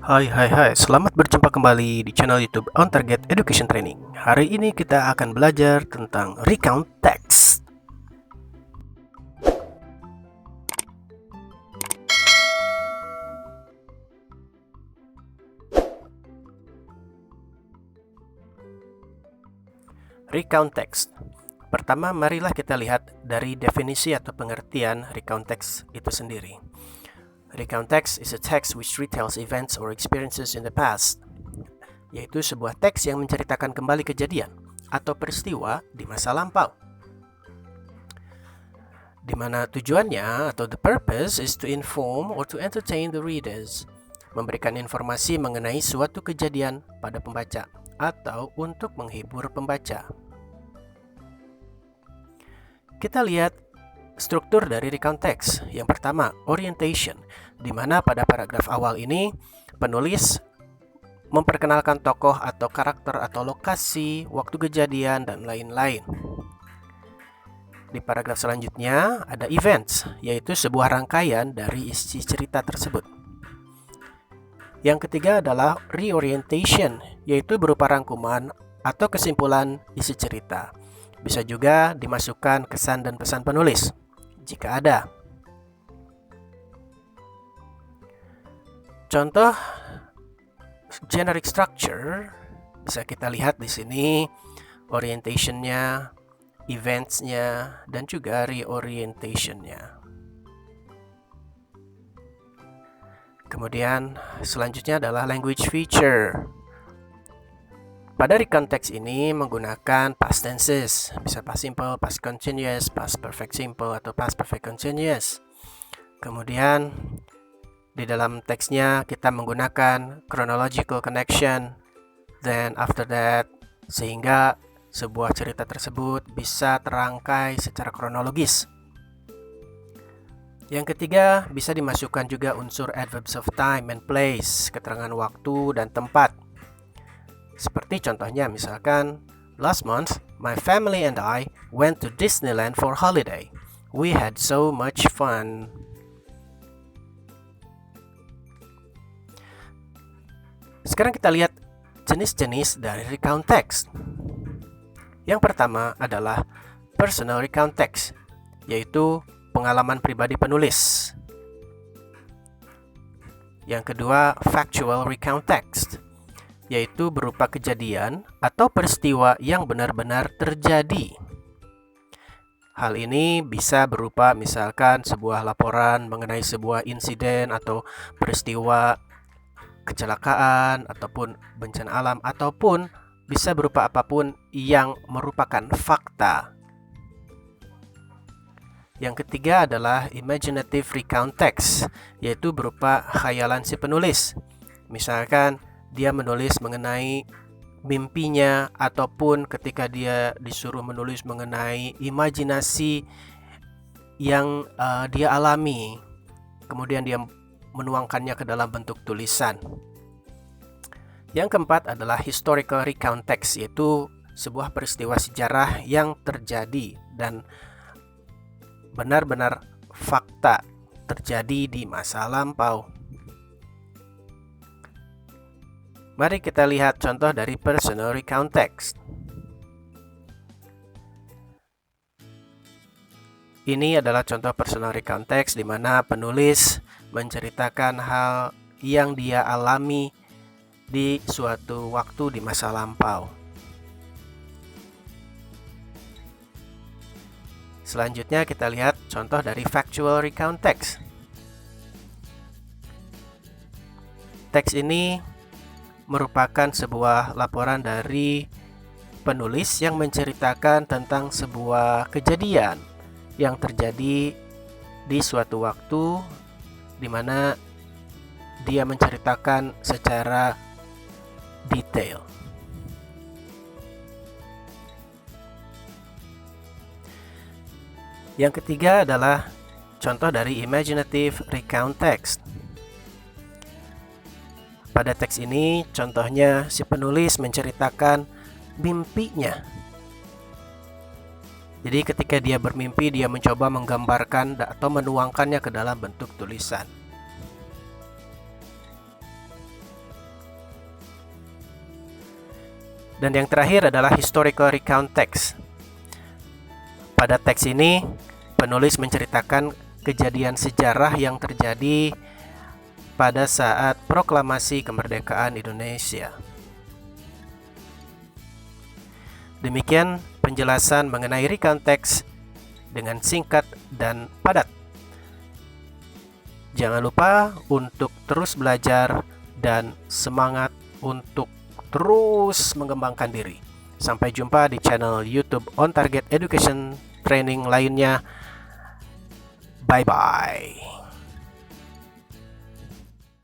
Hai, selamat berjumpa kembali di channel YouTube On Target Education Training. Hari ini kita akan belajar tentang recount text. Recount text. Pertama, marilah kita lihat dari definisi atau pengertian recount text itu sendiri. Recount text is a text which retells events or experiences in the past, yaitu sebuah teks yang menceritakan kembali kejadian atau peristiwa di masa lampau, di mana tujuannya atau the purpose is to inform or to entertain the readers, memberikan informasi mengenai suatu kejadian pada pembaca atau untuk menghibur pembaca. Kita lihat struktur dari recount text. Yang pertama, orientation, di mana pada paragraf awal ini penulis memperkenalkan tokoh atau karakter atau lokasi, waktu kejadian, dan lain-lain. Di paragraf selanjutnya ada events, yaitu sebuah rangkaian dari isi cerita tersebut. Yang ketiga adalah reorientation, yaitu berupa rangkuman atau kesimpulan isi cerita. Bisa juga dimasukkan kesan dan pesan penulis jika ada. Contoh generic structure bisa kita lihat di sini, orientation-nya, events-nya, dan juga reorientation-nya. Kemudian selanjutnya adalah language feature. Pada recount text ini menggunakan past tenses, bisa past simple, past continuous, past perfect simple, atau past perfect continuous. Kemudian di dalam teksnya kita menggunakan chronological connection, then after that, sehingga sebuah cerita tersebut bisa terangkai secara kronologis. Yang ketiga, bisa dimasukkan juga unsur adverbs of time and place, keterangan waktu dan tempat. Seperti contohnya misalkan, last month, my family and I went to Disneyland for holiday. We had so much fun. Sekarang kita lihat jenis-jenis dari recount text. Yang pertama adalah personal recount text, yaitu pengalaman pribadi penulis. Yang kedua, factual recount text, yaitu berupa kejadian atau peristiwa yang benar-benar terjadi. Hal ini bisa berupa misalkan sebuah laporan mengenai sebuah insiden atau peristiwa kecelakaan ataupun bencana alam, ataupun bisa berupa apapun yang merupakan fakta. Yang ketiga adalah imaginative recount text, yaitu berupa khayalan si penulis. Misalkan dia menulis mengenai mimpinya, ataupun ketika dia disuruh menulis mengenai imajinasi yang dia alami, kemudian dia menuangkannya ke dalam bentuk tulisan. Yang keempat adalah historical recount text, yaitu sebuah peristiwa sejarah yang terjadi dan benar-benar fakta terjadi di masa lampau. Mari kita lihat contoh dari personal recount text. Ini adalah contoh personal recount text di mana penulis menceritakan hal yang dia alami di suatu waktu di masa lampau. Selanjutnya kita lihat contoh dari factual recount text. Teks ini merupakan sebuah laporan dari penulis yang menceritakan tentang sebuah kejadian yang terjadi di suatu waktu di mana dia menceritakan secara detail. Yang ketiga adalah contoh dari imaginative recount text. Pada teks ini, contohnya si penulis menceritakan mimpinya. Jadi ketika dia bermimpi, dia mencoba menggambarkan atau menuangkannya ke dalam bentuk tulisan. Dan yang terakhir adalah historical recount text. Pada teks ini, penulis menceritakan kejadian sejarah yang terjadi pada saat proklamasi kemerdekaan Indonesia. Demikian penjelasan mengenai recount text dengan singkat dan padat. Jangan lupa untuk terus belajar dan semangat untuk terus mengembangkan diri. Sampai jumpa di channel YouTube On Target Education Training lainnya. Bye-bye.